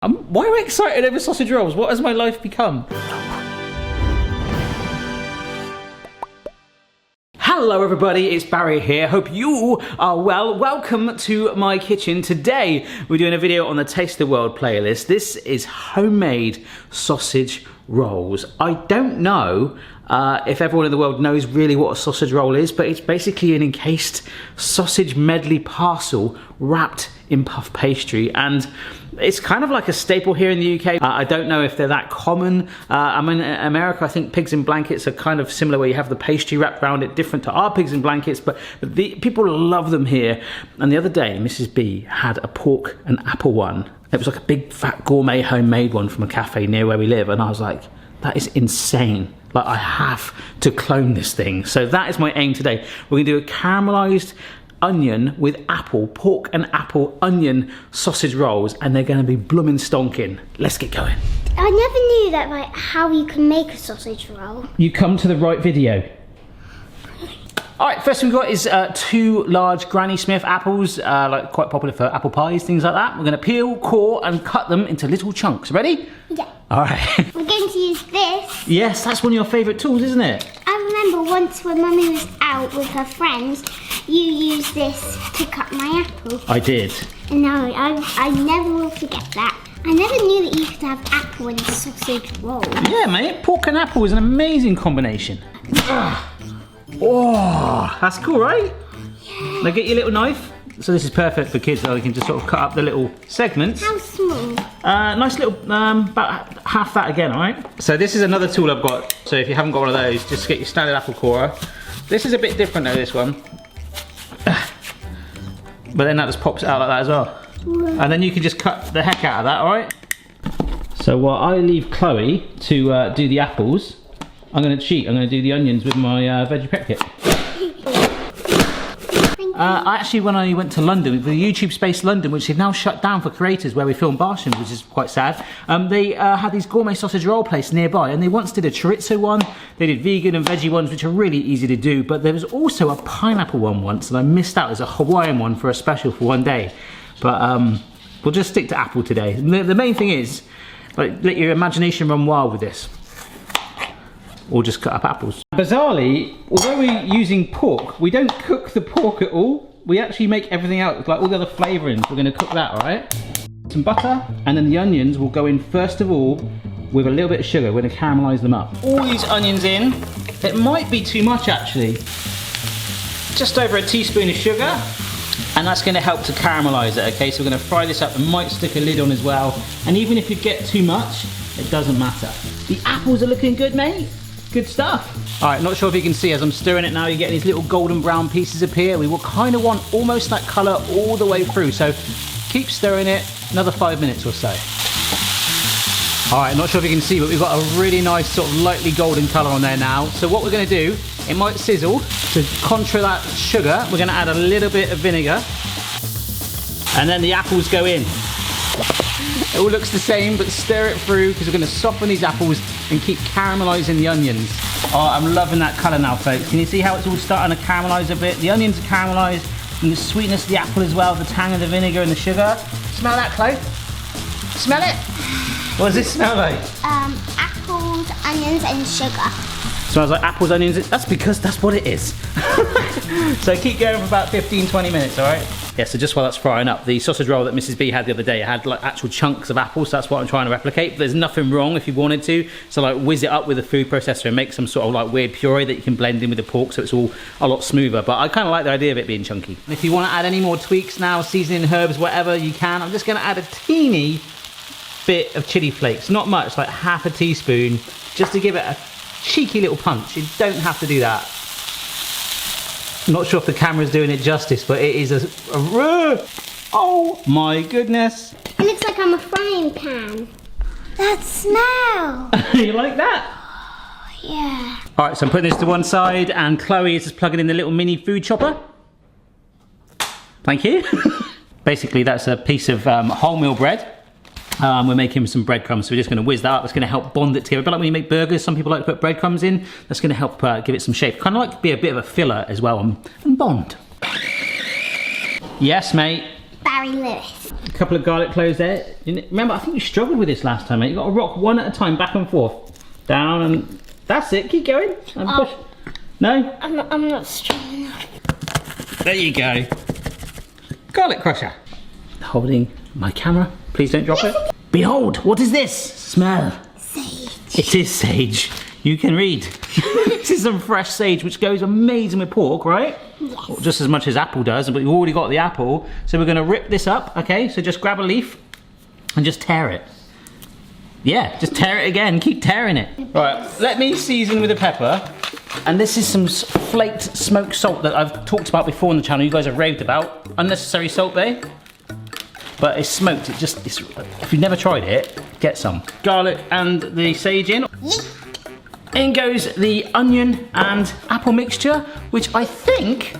Why am I excited over sausage rolls? What has my life become? Hello everybody, it's Barry here. Hope you are well. Welcome to my kitchen. Today we're doing a video on the Taste the World playlist. This is homemade sausage rolls. I don't know if everyone in the world knows really what a sausage roll is, but it's basically an encased sausage medley parcel wrapped in puff pastry, and it's kind of like a staple here in the UK. I don't know if they're that common. I mean, in America, I think pigs in blankets are kind of similar, where you have the pastry wrapped around it, different to our pigs in blankets, but people love them here. And the other day, Mrs. B had a pork and apple one. It was like a big fat gourmet homemade one from a cafe near where we live, and I was like, that is insane. Like, I have to clone this thing. So that is my aim today. We're gonna do a caramelized onion with apple, pork and apple onion sausage rolls, and they're gonna be bloomin' stonking. Let's get going. I never knew that, like, how you can make a sausage roll. You come to the right video. All right, first thing we've got is 2 large Granny Smith apples, like quite popular for apple pies, things like that. We're gonna peel, core, and cut them into little chunks. Ready? Yeah. All right. We're going to use this. Yes, that's one of your favorite tools, isn't it? I remember once when Mummy was out with her friends, you used this to cut my apple. I did. No, I never will forget that. I never knew that you could have apple in a sausage roll. Yeah, mate, pork and apple is an amazing combination. Oh, that's cool, right? Yeah. Now get your little knife. So this is perfect for kids, though. You can just sort of cut up the little segments. How small? Nice little, about half that again, all right? So this is another tool I've got. So if you haven't got one of those, just get your standard apple corer. This is a bit different though, this one. But then that just pops out like that as well. Whoa. And then you can just cut the heck out of that, all right? So while I leave Chloe to do the apples, I'm gonna cheat. I'm gonna do the onions with my veggie prep kit. Actually, when I went to London, the YouTube Space London, which they've now shut down for creators, where we filmed Barshams, which is quite sad, they had these gourmet sausage roll places nearby, and they once did a chorizo one, they did vegan and veggie ones, which are really easy to do, but there was also a pineapple one once, and I missed out. There's a Hawaiian one for a special for one day, but we'll just stick to apple today. The main thing is, like, let your imagination run wild with this. Or just cut up apples. Bizarrely, although we're using pork, we don't cook the pork at all. We actually make everything out, like all the other flavourings. We're gonna cook that, all right? Some butter, and then the onions will go in first of all with a little bit of sugar. We're gonna caramelise them up. All these onions in. It might be too much actually. Just over a teaspoon of sugar, and that's gonna help to caramelise it, okay? So we're gonna fry this up. I might stick a lid on as well. And even if you get too much, it doesn't matter. The apples are looking good, mate. Good stuff. All right, not sure if you can see as I'm stirring it now, you're getting these little golden brown pieces appear. We will kind of want almost that color all the way through. So keep stirring it, another 5 minutes or so. All right, not sure if you can see, but we've got a really nice sort of lightly golden color on there now. So what we're gonna do, it might sizzle. To contra that sugar, we're gonna add a little bit of vinegar, and then the apples go in. It all looks the same, but stir it through because we're going to soften these apples and keep caramelising the onions. Oh, I'm loving that colour now, folks. Can you see how it's all starting to caramelise a bit? The onions are caramelised, and the sweetness of the apple as well, the tang of the vinegar and the sugar. Smell that, Chloe? Smell it? What does this smell like? Apples, onions and sugar. Smells like apples, onions. That's because that's what it is. So keep going for about 15-20 minutes, all right? Yeah, so just while that's frying up, the sausage roll that Mrs. B had the other day, it had like actual chunks of apples, so that's what I'm trying to replicate. But there's nothing wrong if you wanted to. So like whiz it up with a food processor and make some sort of like weird puree that you can blend in with the pork, so it's all a lot smoother. But I kind of like the idea of it being chunky. And if you want to add any more tweaks now, seasoning, herbs, whatever, you can. I'm just going to add a teeny bit of chili flakes, not much, like half a teaspoon, just to give it a cheeky little punch. You don't have to do that. I'm not sure if the camera's doing it justice, but it is oh my goodness. It looks like I'm a frying pan. That smell. You like that? Oh, yeah. All right, so I'm putting this to one side, and Chloe is just plugging in the little mini food chopper. Thank you. Basically, that's a piece of wholemeal bread. We're making some breadcrumbs, so we're just going to whiz that up. It's going to help bond it together. But like when you make burgers, some people like to put breadcrumbs in. That's going to help give it some shape. Kind of like be a bit of a filler as well and bond. Yes, mate. Barry Lewis. couple of garlic cloves there. Remember, I think you struggled with this last time, mate. You've got to rock one at a time, back and forth. Down and that's it. Keep going. And push. No? I'm not strong enough. There you go. Garlic crusher. Holding my camera. Please don't drop it. Behold, what is this? Smell. Sage. It is sage. You can read. This is some fresh sage, which goes amazing with pork, right? Yes. Well, just as much as apple does, but we've already got the apple. So we're going to rip this up, okay? So just grab a leaf and just tear it. Yeah, just tear it again. Keep tearing it. Right, let me season with the pepper. And this is some flaked smoked salt that I've talked about before on the channel. You guys have raved about. Unnecessary salt, babe. But it's smoked. It's if you've never tried it, get some. Garlic and the sage in. In goes the onion and apple mixture, which I think,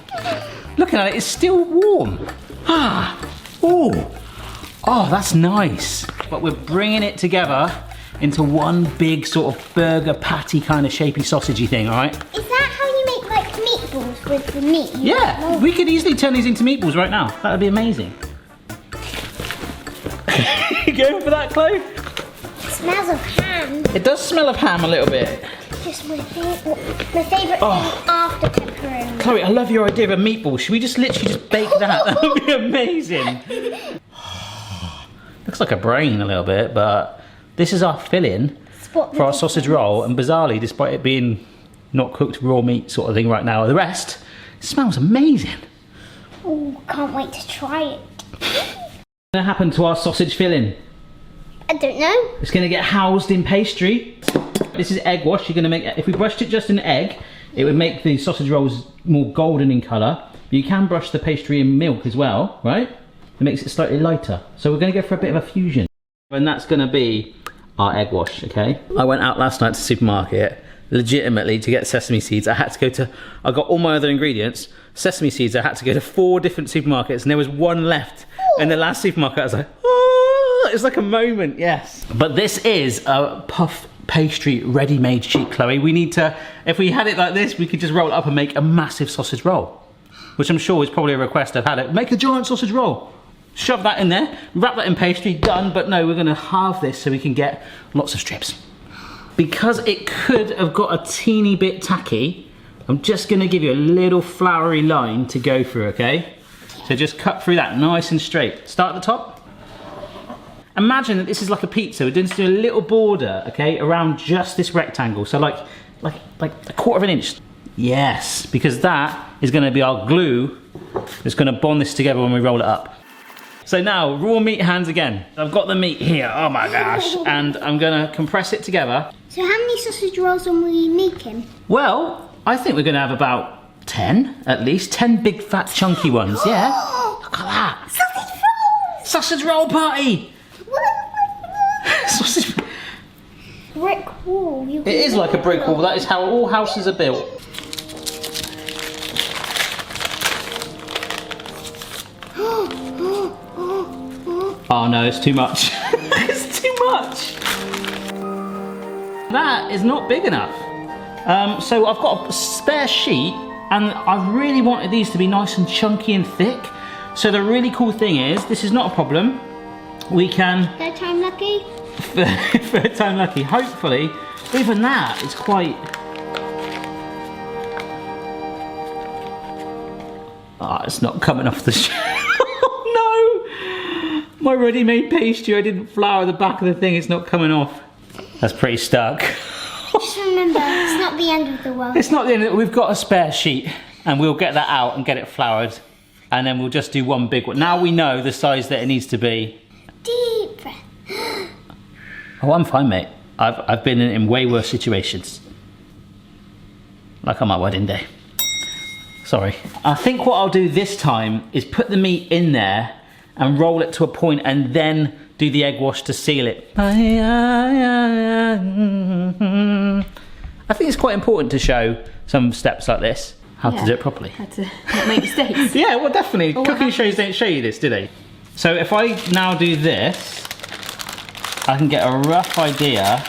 looking at it, is still warm. Ah, oh, that's nice. But we're bringing it together into one big sort of burger patty kind of shapy sausagey thing, all right? Is that how you make like meatballs with the meat? Yeah, we could easily turn these into meatballs right now. That would be amazing. You going for that, Chloe? It smells of ham. It does smell of ham a little bit. Just my favourite thing after pepperoni. Chloe, I love your idea of a meatball. Should we just literally just bake that? That would be amazing. Looks like a brain a little bit, but this is our filling for our sausage roll. And bizarrely, despite it being not cooked raw meat sort of thing right now, the rest, it smells amazing. Oh, can't wait to try it. What's going to happen to our sausage filling? I don't know. It's going to get housed in pastry. This is egg wash. You're going to make, if we brushed it just in egg, it would make the sausage rolls more golden in colour. You can brush the pastry in milk as well, right? It makes it slightly lighter. So we're going to go for a bit of a fusion. And that's going to be our egg wash, okay? I went out last night to the supermarket, legitimately, to get sesame seeds. I got all my other ingredients. Sesame seeds, I had to go to 4 different supermarkets, and there was one left. In the last supermarket, I was like, oh, it's like a moment, yes. But this is a puff pastry ready-made sheet, Chloe. We need to, if we had it like this, we could just roll it up and make a massive sausage roll, which I'm sure is probably a request I've had it. Make a giant sausage roll. Shove that in there, wrap that in pastry, done. But no, we're gonna halve this so we can get lots of strips. Because it could have got a teeny bit tacky, I'm just gonna give you a little floury line to go through, okay? So just cut through that nice and straight. Start at the top. Imagine that this is like a pizza. We're just doing a little border, okay, around just this rectangle. So like a 1/4 of an inch. Yes, because that is gonna be our glue that's gonna bond this together when we roll it up. So now, raw meat hands again. I've got the meat here, oh my gosh, and I'm gonna compress it together. So how many sausage rolls are we making? Well, I think we're gonna have about 10, at least. 10 big fat chunky ones, yeah? Look at that. Sausage rolls! Sausage roll party! Sausage. Brick wall. It is like a brick wall, that is how all houses are built. Oh no, it's too much. It's too much. That is not big enough. So I've got a spare sheet, and I really wanted these to be nice and chunky and thick. So the really cool thing is, this is not a problem. We can... Third time lucky? Third time lucky. Hopefully, even that is quite... Ah, it's not coming off the shelf. Oh no! My ready-made pastry, I didn't flour the back of the thing, it's not coming off. That's pretty stuck. Just remember, it's not the end of the world. It's not the end of it. We've got a spare sheet, and we'll get that out and get it floured, and then we'll just do one big one. Now we know the size that it needs to be. Deep breath. Oh, I'm fine, mate. I've been in way worse situations. Like on my wedding day. Sorry. I think what I'll do this time is put the meat in there and roll it to a point and then do the egg wash to seal it. I think it's quite important to show some steps like this, how to do it properly. How to not make mistakes. Yeah, well definitely. Cooking shows don't show you this, do they? So if I now do this, I can get a rough idea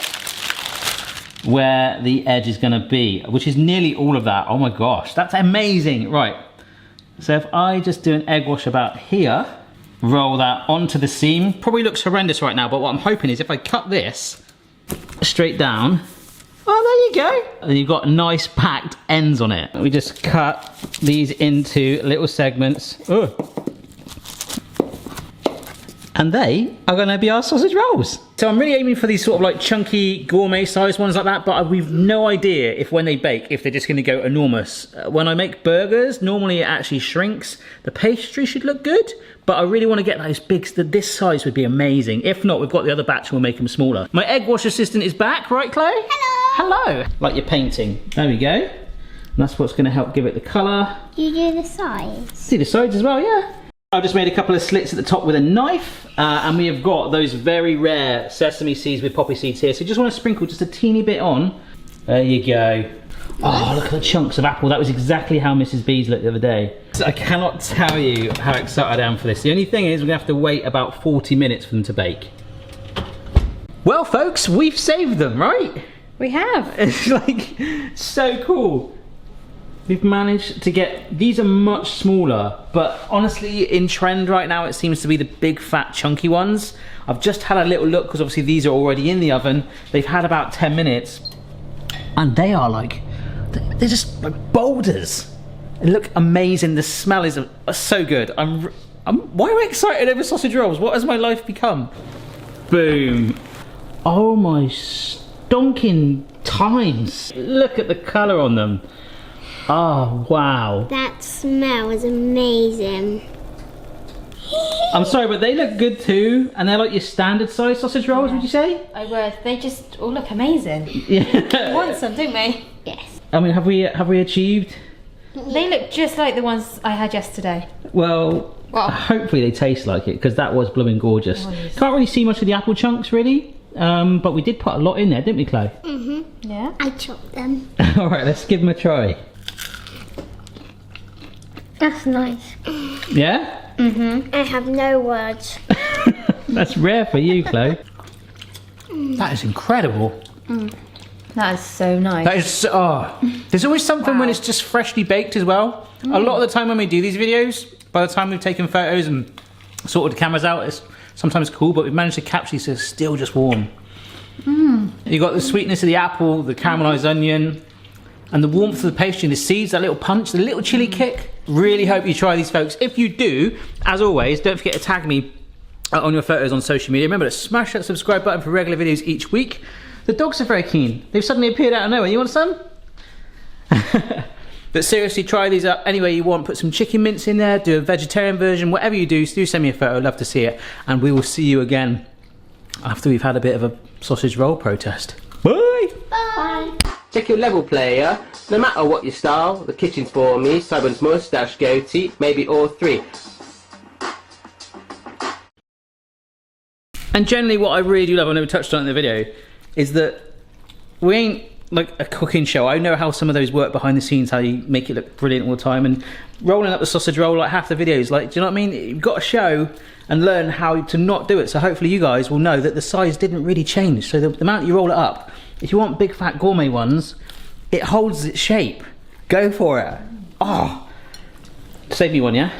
where the edge is going to be, which is nearly all of that. Oh my gosh, that's amazing. Right, so if I just do an egg wash about here, roll that onto the seam. Probably looks horrendous right now, but what I'm hoping is if I cut this straight down, oh, there you go. And you've got nice packed ends on it. We just cut these into little segments. Ugh. And they are going to be our sausage rolls. So I'm really aiming for these sort of like chunky gourmet sized ones like that, but we've no idea if when they bake, if they're just going to go enormous. When I make burgers, normally it actually shrinks. The pastry should look good, but I really want to get those big, this size would be amazing. If not, we've got the other batch and we'll make them smaller. My egg wash assistant is back, right Chloe? Hello. Hello. Like your painting. There we go. And that's what's going to help give it the colour. Do you do the sides? See the sides as well, yeah. I've just made a couple of slits at the top with a knife, and we have got those very rare sesame seeds with poppy seeds here. So you just want to sprinkle just a teeny bit on. There you go. Oh, look at the chunks of apple. That was exactly how Mrs. B's looked the other day. So I cannot tell you how excited I am for this. The only thing is we're going to have to wait about 40 minutes for them to bake. Well, folks, we've saved them, right? We have. It's like so cool. We've managed to get, these are much smaller, but honestly in trend right now it seems to be the big fat chunky ones. I've just had a little look because obviously these are already in the oven. They've had about 10 minutes and they are like, they're just like boulders. They look amazing. The smell is so good. Why am I excited over sausage rolls? What has my life become? Boom. Oh my stonking times. Look at the colour on them. Oh, wow. That smell is amazing. I'm sorry, but they look good too. And they're like your standard size sausage rolls, would you say? I would. They just all look amazing. Yeah. We want some, don't we? Yes. I mean, have we achieved? They look just like the ones I had yesterday. Well, hopefully they taste like it, because that was blooming gorgeous. Nice. Can't really see much of the apple chunks, really. But we did put a lot in there, didn't we, Chloe? Mm-hmm. Yeah. I chopped them. All right, let's give them a try. That's nice. Yeah? Mm-hmm. I have no words. That's rare for you, Chloe. That is incredible. That is so nice. That is, there's always something when it's just freshly baked as well. A lot of the time when we do these videos, by the time we've taken photos and sorted the cameras out, it's sometimes cool, but we've managed to capture these so it's still just warm. You got the sweetness of the apple, the caramelized onion, and the warmth of the pastry and the seeds, that little punch, the little chili kick. Really hope you try these, folks. If you do, as always, don't forget to tag me on your photos on social media. Remember to smash that subscribe button for regular videos each week. The dogs are very keen. They've suddenly appeared out of nowhere. You want some? But seriously, try these up any way you want. Put some chicken mince in there, do a vegetarian version, whatever you do send me a photo. I'd love to see it. And we will see you again after we've had a bit of a sausage roll protest. Bye! Bye. Check your level, player. No matter what your style, the kitchen's for me. Simon's moustache, goatee, maybe all three. And generally what I really do love, I never touched on it in the video, is that we ain't like a cooking show. I know how some of those work behind the scenes, how you make it look brilliant all the time, and rolling up the sausage roll like half the videos, like, do you know what I mean? You've got to show and learn how to not do it. So hopefully you guys will know that the size didn't really change. So the amount you roll it up, if you want big fat gourmet ones, it holds its shape. Go for it. Oh, save me one, yeah?